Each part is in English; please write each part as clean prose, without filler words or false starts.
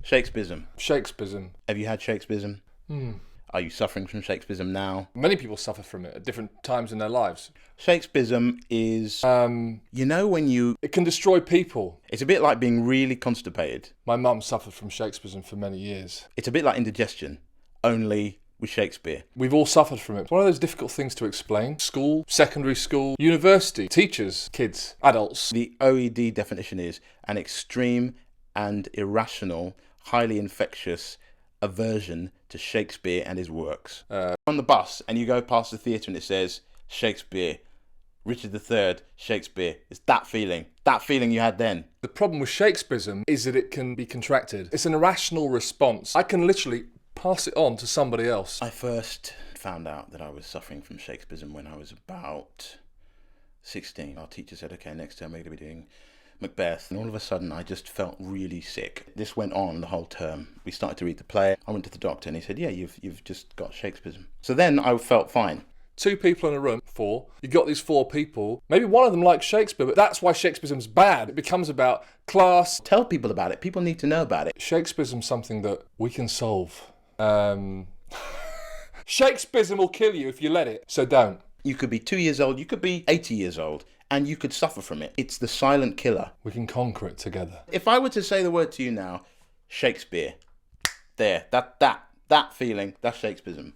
Shakespism. Shakespism. Have you had Shakespism? Are you suffering from Shakespism now? Many people suffer from it at different times in their lives. Shakespism is, you know when you... It can destroy people. It's a bit like being really constipated. My mum suffered from Shakespism for many years. It's a bit like indigestion, only with Shakespeare. We've all suffered from it. It's one of those difficult things to explain. School, secondary school, university, teachers, kids, adults. The OED definition is an extreme and irrational, highly infectious aversion to Shakespeare and his works. On the bus and you go past the theatre and it says Shakespeare, Richard III, Shakespeare. It's that feeling you had then. The problem with Shakespism is that it can be contracted. It's an irrational response. I can literally pass it on to somebody else. I first found out that I was suffering from Shakespism when I was about 16. Our teacher said, okay, next term we're going to be doing Macbeth. And all of a sudden I just felt really sick. This went on the whole term. We started to read the play. I went to the doctor and he said, yeah, you've just got Shakespism. So then I felt fine. 2 people in a room, 4. You got these 4 people. Maybe one of them likes Shakespeare, but that's why Shakespism's bad. It becomes about class. Tell people about it. People need to know about it. Shakespism's something that we can solve. Shakespism will kill you if you let it, so don't. You could be 2 years old, you could be 80 years old, and you could suffer from it. It's the silent killer. We can conquer it together. If I were to say the word to you now, Shakespeare, there, that feeling, that's Shakespism.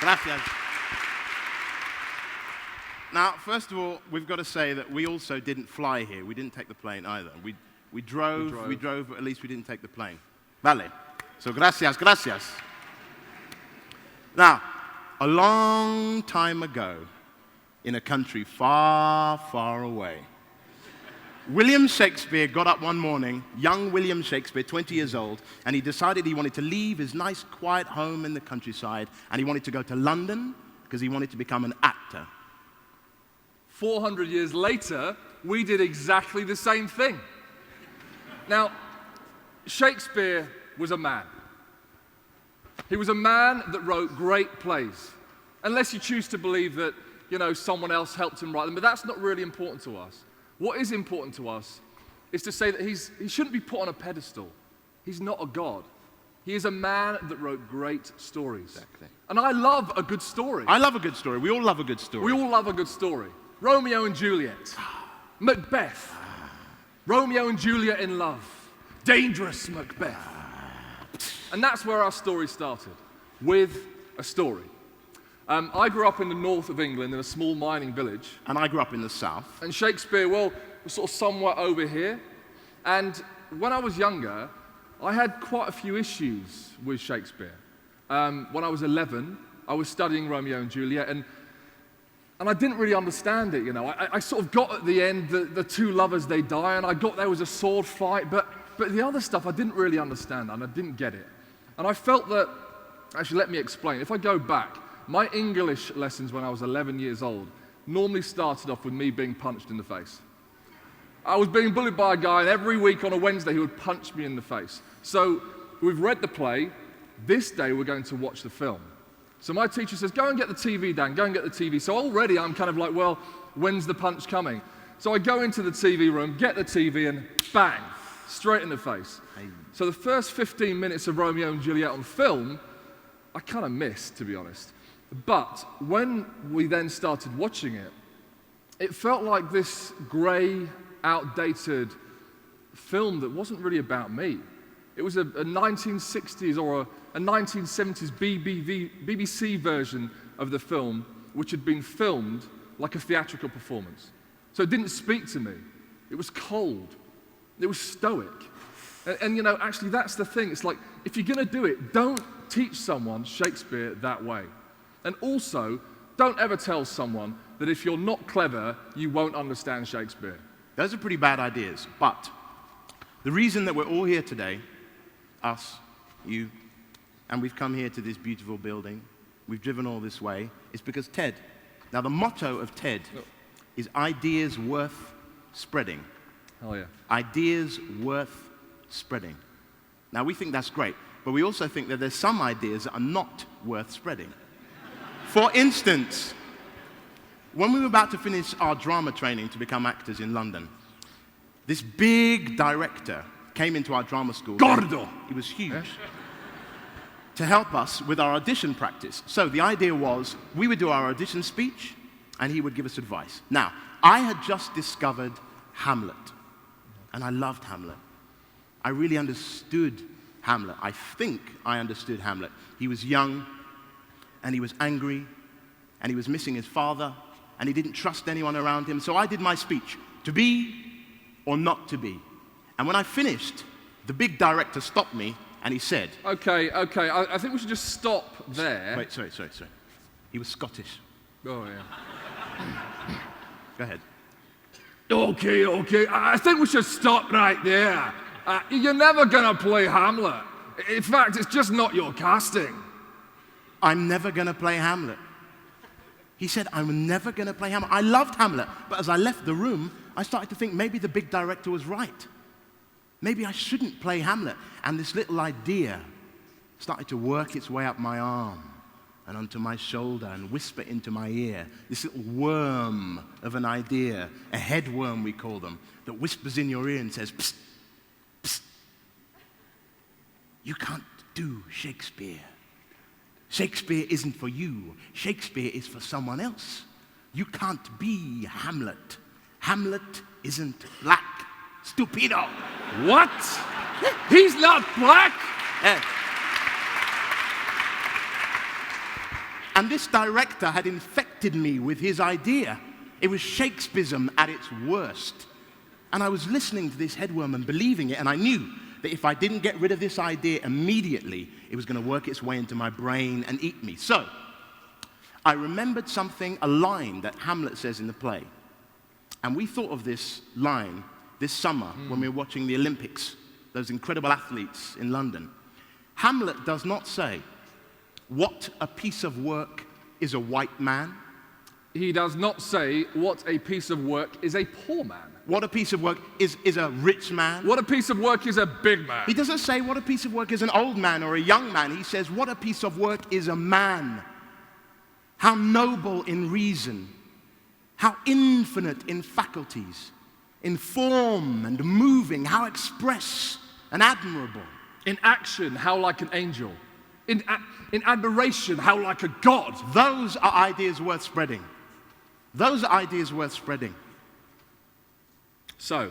Gracias. Now, first of all, we've got to say that we also didn't fly here. We didn't take the plane either. We drove, but at least we didn't take the plane. Vale. So, gracias. Now, a long time ago, in a country far, far away, William Shakespeare got up one morning, young William Shakespeare, 20 years old, and he decided he wanted to leave his nice, quiet home in the countryside, and he wanted to go to London because he wanted to become an actor. 400 years later, we did exactly the same thing. Now, Shakespeare was a man. He was a man that wrote great plays. Unless you choose to believe that, someone else helped him write them, but that's not really important to us. What is important to us is to say that he shouldn't be put on a pedestal. He's not a god. He is a man that wrote great stories. Exactly. And I love a good story. I love a good story. We all love a good story. We all love a good story. Romeo and Juliet. Macbeth. Romeo and Juliet in love. Dangerous Macbeth. And that's where our story started, with a story. I grew up in the north of England in a small mining village. And I grew up in the south. And Shakespeare, was sort of somewhere over here. And when I was younger, I had quite a few issues with Shakespeare. When I was 11, I was studying Romeo and Juliet, and I didn't really understand it, I sort of got at the end, the 2 lovers, they die, and I got there was a sword fight, but the other stuff I didn't really understand, and I didn't get it. And I felt that, actually let me explain, if I go back, my English lessons when I was 11 years old normally started off with me being punched in the face. I was being bullied by a guy, and every week on a Wednesday he would punch me in the face. So we've read the play, this day we're going to watch the film. So my teacher says, go and get the TV, Dan, go and get the TV. So already I'm kind of like, well, when's the punch coming? So I go into the TV room, get the TV, and bang, straight in the face. So the first 15 minutes of Romeo and Juliet on film, I kind of missed, to be honest. But when we then started watching it, it felt like this grey, outdated film that wasn't really about me. It was a 1960s or a 1970s BBC version of the film, which had been filmed like a theatrical performance. So it didn't speak to me. It was cold. It was stoic. And actually that's the thing. It's like, if you're going to do it, don't teach someone Shakespeare that way. And also, don't ever tell someone that if you're not clever, you won't understand Shakespeare. Those are pretty bad ideas, but the reason that we're all here today, us, you, and we've come here to this beautiful building, we've driven all this way, is because TED. Now, the motto of TED is ideas worth spreading. Oh, yeah. Ideas worth spreading. Now, we think that's great, but we also think that there's some ideas that are not worth spreading. For instance, when we were about to finish our drama training to become actors in London, this big director came into our drama school. Gordo! He was huge. To help us with our audition practice. So the idea was, we would do our audition speech, and he would give us advice. Now, I had just discovered Hamlet, and I loved Hamlet. I really understood Hamlet. I think I understood Hamlet. He was young, and he was angry, and he was missing his father, and he didn't trust anyone around him. So I did my speech, to be or not to be. And when I finished, the big director stopped me, and he said... Okay, I think we should just stop there. Wait, sorry. He was Scottish. Oh, yeah. Go ahead. Okay, I think we should stop right there. You're never gonna play Hamlet. In fact, it's just not your casting. I'm never going to play Hamlet. He said, I'm never going to play Hamlet. I loved Hamlet, but as I left the room, I started to think maybe the big director was right. Maybe I shouldn't play Hamlet. And this little idea started to work its way up my arm and onto my shoulder and whisper into my ear. This little worm of an idea, a headworm we call them, that whispers in your ear and says, psst, psst. You can't do Shakespeare. Shakespeare isn't for you. Shakespeare is for someone else. You can't be Hamlet. Hamlet isn't black. Stupido. What? He's not black? And this director had infected me with his idea. It was Shakespism at its worst. And I was listening to this headworm and believing it, and I knew that if I didn't get rid of this idea immediately, it was going to work its way into my brain and eat me. So, I remembered something, a line that Hamlet says in the play. And we thought of this line this summer when we were watching the Olympics, those incredible athletes in London. Hamlet does not say, what a piece of work is a white man. He does not say, what a piece of work is a poor man. What a piece of work is a rich man. What a piece of work is a big man. He doesn't say what a piece of work is an old man or a young man. He says what a piece of work is a man. How noble in reason. How infinite in faculties. In form and moving. How express and admirable. In action, how like an angel. In admiration, how like a god. Those are ideas worth spreading. Those are ideas worth spreading. So,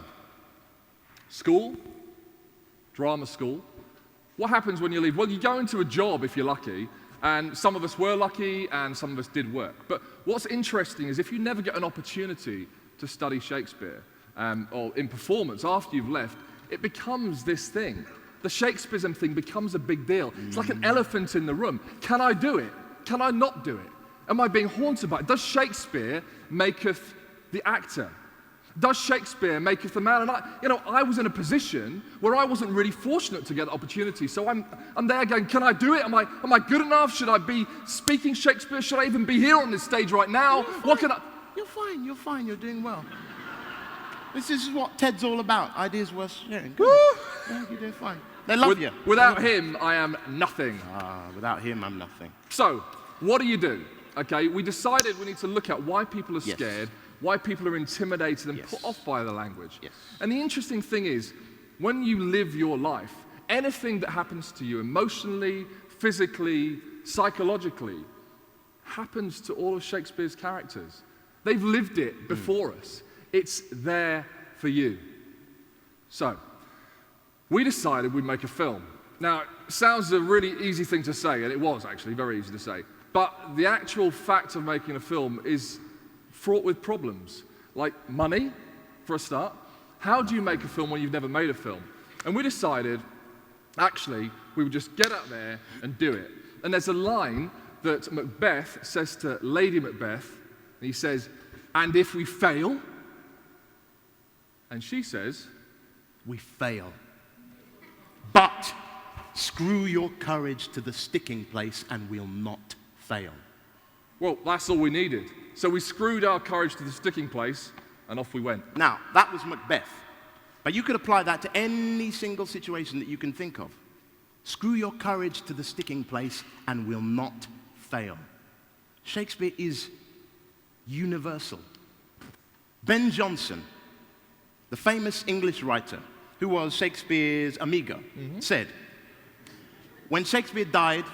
school, drama school. What happens when you leave? Well, you go into a job if you're lucky, and some of us were lucky and some of us did work. But what's interesting is if you never get an opportunity to study Shakespeare or in performance after you've left, it becomes this thing. The Shakespism thing becomes a big deal. It's like an elephant in the room. Can I do it? Can I not do it? Am I being haunted by it? Does Shakespeare maketh the actor? Does Shakespeare maketh the man? And I was in a position where I wasn't really fortunate to get the opportunity. So I'm there going, can I do it? Am I good enough? Should I be speaking Shakespeare? Should I even be here on this stage right now? What can I? You're fine, you're doing well. This is what TED's all about. Ideas worth sharing. Good. Yeah, you're doing fine. They love you. Without him, I am nothing. Without him, I'm nothing. So, what do? Okay, we decided we need to look at why people are scared, why people are intimidated and put off by the language. Yes. And the interesting thing is, when you live your life, anything that happens to you emotionally, physically, psychologically, happens to all of Shakespeare's characters. They've lived it before us. It's there for you. So, we decided we'd make a film. Now, it sounds a really easy thing to say, and it was actually very easy to say. But the actual fact of making a film is fraught with problems, like money, for a start. How do you make a film when you've never made a film? And we decided, actually, we would just get up there and do it. And there's a line that Macbeth says to Lady Macbeth, and he says, and if we fail? And she says, we fail. But screw your courage to the sticking place and we'll not fail. Well, that's all we needed. So we screwed our courage to the sticking place and off we went. Now, that was Macbeth. But you could apply that to any single situation that you can think of. Screw your courage to the sticking place and we'll not fail. Shakespeare is universal. Ben Jonson, the famous English writer, who was Shakespeare's amigo, said, when Shakespeare died,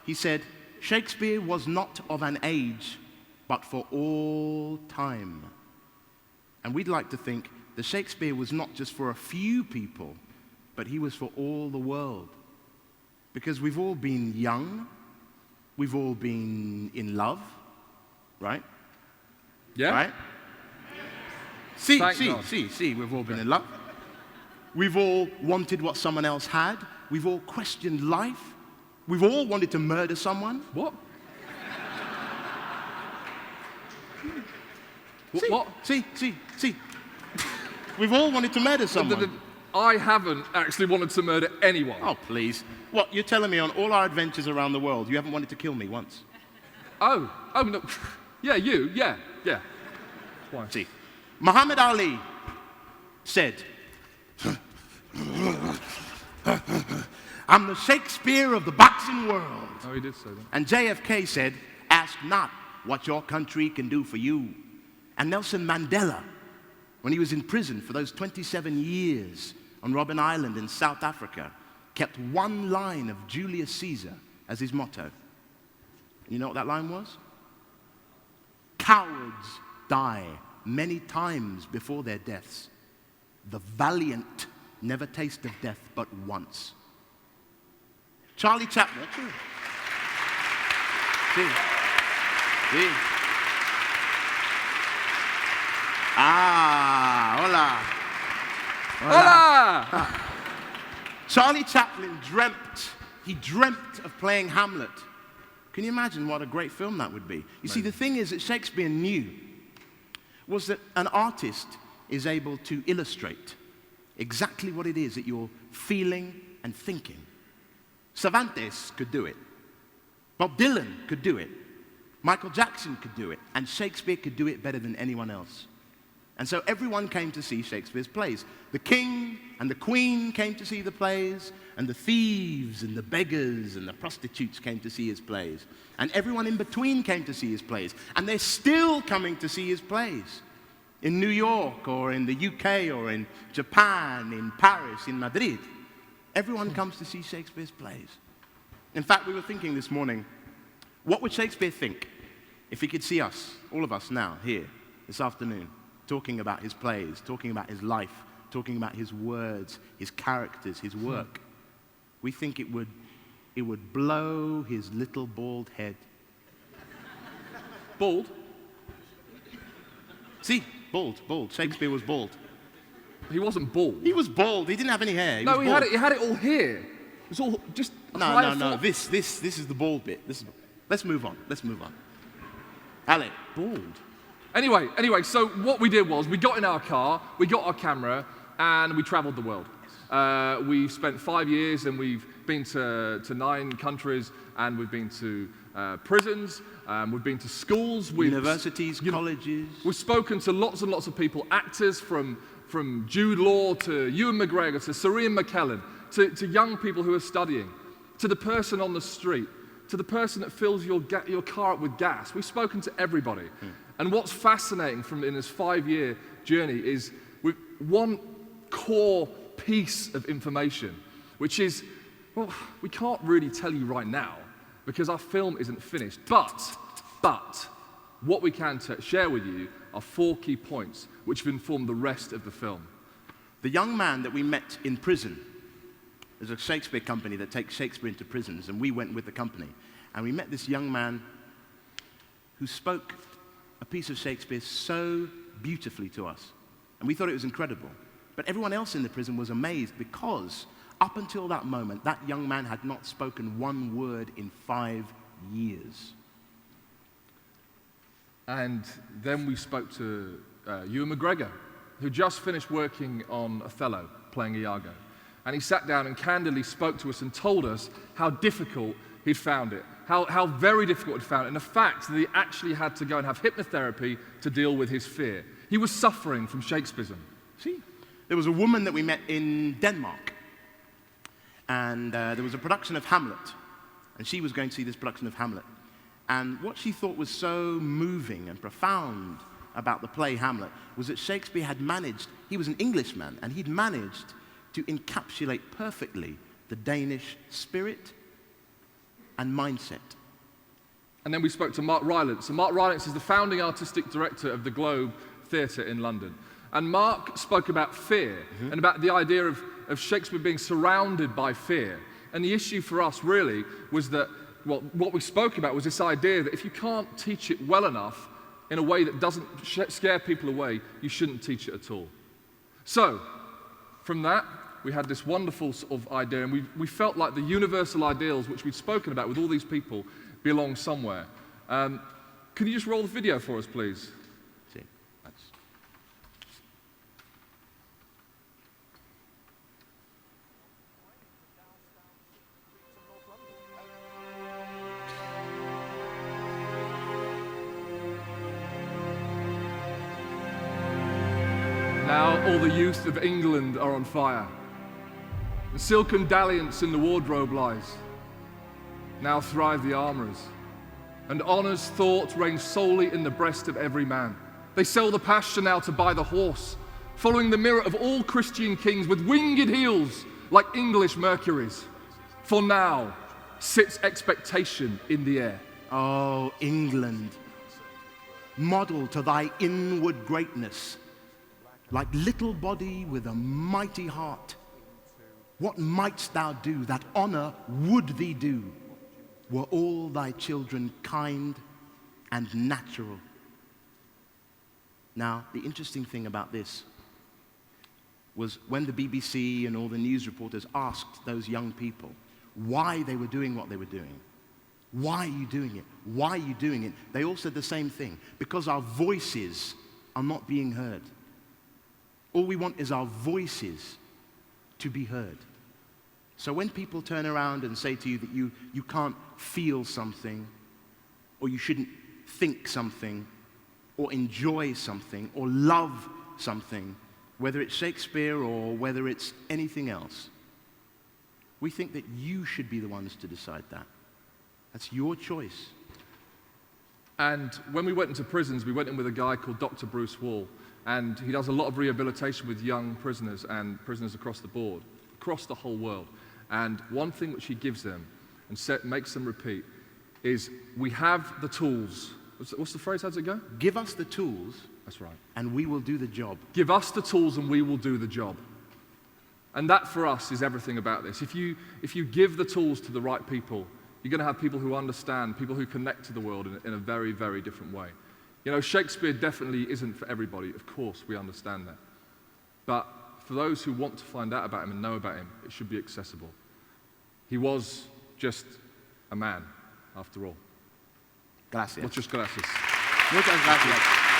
he said, Shakespeare was not of an age, but for all time. And we'd like to think that Shakespeare was not just for a few people, but he was for all the world. Because we've all been young, we've all been in love, right? Yeah? Right? See, we've all been in love. We've all wanted what someone else had. We've all questioned life. We've all wanted to murder someone. What? See, What? See. We've all wanted to murder someone. I haven't actually wanted to murder anyone. Oh, please. What, you're telling me on all our adventures around the world, you haven't wanted to kill me once? Oh, no. Yeah, you. Yeah. Why? See, Muhammad Ali said, I'm the Shakespeare of the boxing world. Oh, he did say that. And JFK said, ask not what your country can do for you. And Nelson Mandela, when he was in prison for those 27 years on Robben Island in South Africa, kept one line of Julius Caesar as his motto. You know what that line was? Cowards die many times before their deaths. The valiant never taste of death but once. Charlie Chaplin. See. Ah, hola. Charlie Chaplin dreamt of playing Hamlet. Can you imagine what a great film that would be? You see, the thing is that Shakespeare knew was that an artist is able to illustrate exactly what it is that you're feeling and thinking. Cervantes could do it. Bob Dylan could do it. Michael Jackson could do it. And Shakespeare could do it better than anyone else. And so everyone came to see Shakespeare's plays. The king and the queen came to see the plays, and the thieves and the beggars and the prostitutes came to see his plays. And everyone in between came to see his plays. And they're still coming to see his plays. In New York, or in the UK, or in Japan, in Paris, in Madrid. Everyone comes to see Shakespeare's plays. In fact, we were thinking this morning, what would Shakespeare think if he could see us, all of us now, here, this afternoon, talking about his plays, talking about his life, talking about his words, his characters, his work? We think it would blow his little bald head. Bald? See, bald. Shakespeare was bald. He wasn't bald. He was bald. He didn't have any hair. No, he had it all here. It was all just No. This is the bald bit. Let's move on. Ale, bald. Anyway, so what we did was we got in our car, we got our camera, and we traveled the world. We spent 5 years, and we've been to 9 countries, and we've been to prisons, we've been to schools, universities, colleges. We've spoken to lots and lots of people, actors from Jude Law to Ewan McGregor to Sir Ian McKellen, to young people who are studying, to the person on the street, to the person that fills your car up with gas. We've spoken to everybody. And what's fascinating in this 5-year journey is with one core piece of information, which is, well, we can't really tell you right now because our film isn't finished. But what we can share with you are 4 key points which have informed the rest of the film. The young man that we met in prison, there's a Shakespeare company that takes Shakespeare into prisons, and we went with the company. And we met this young man who spoke a piece of Shakespeare so beautifully to us. And we thought it was incredible. But everyone else in the prison was amazed because up until that moment, that young man had not spoken one word in 5 years. And then we spoke to Ewan McGregor, who just finished working on Othello, playing Iago. And he sat down and candidly spoke to us and told us how difficult he'd found it, how very difficult he'd found it, and the fact that he actually had to go and have hypnotherapy to deal with his fear. He was suffering from Shakespism. See, there was a woman that we met in Denmark, and there was a production of Hamlet, and she was going to see this production of Hamlet. And what she thought was so moving and profound about the play Hamlet was that Shakespeare had managed, he was an Englishman, and he'd managed to encapsulate perfectly the Danish spirit and mindset. And then we spoke to Mark Rylance. And Mark Rylance is the founding artistic director of the Globe Theatre in London. And Mark spoke about fear and about the idea of Shakespeare being surrounded by fear. And the issue for us really was that, well, what we spoke about was this idea that if you can't teach it well enough in a way that doesn't scare people away, you shouldn't teach it at all. So, from that, we had this wonderful sort of idea, and we felt like the universal ideals which we'd spoken about with all these people belong somewhere. Could you just roll the video for us, please? See, that's... Now all the youth of England are on fire. The silken dalliance in the wardrobe lies. Now thrive the armourers, and honour's thought reigns solely in the breast of every man. They sell the pasture now to buy the horse, following the mirror of all Christian kings with winged heels like English Mercuries. For now sits expectation in the air. Oh, England, model to thy inward greatness, like little body with a mighty heart. What mightst thou do that honour would thee do, were all thy children kind and natural? Now, the interesting thing about this was when the BBC and all the news reporters asked those young people why they were doing what they were doing. Why are you doing it? Why are you doing it? They all said the same thing. Because our voices are not being heard. All we want is our voices to be heard. So when people turn around and say to you that you can't feel something, or you shouldn't think something, or enjoy something, or love something, whether it's Shakespeare or whether it's anything else, we think that you should be the ones to decide that. That's your choice. And when we went into prisons, we went in with a guy called Dr. Bruce Wall, and he does a lot of rehabilitation with young prisoners and prisoners across the board, across the whole world. And one thing which he gives them and makes them repeat is, we have the tools. What's the phrase? How does it go? Give us the tools. That's right. And we will do the job. Give us the tools and we will do the job. And that for us is everything about this. If you give the tools to the right people, you're going to have people who understand, people who connect to the world in a very, very different way. You know, Shakespeare definitely isn't for everybody. Of course, we understand that. But for those who want to find out about him and know about him, it should be accessible. He was just a man, after all. Gracias. Muchas gracias. Muchas gracias.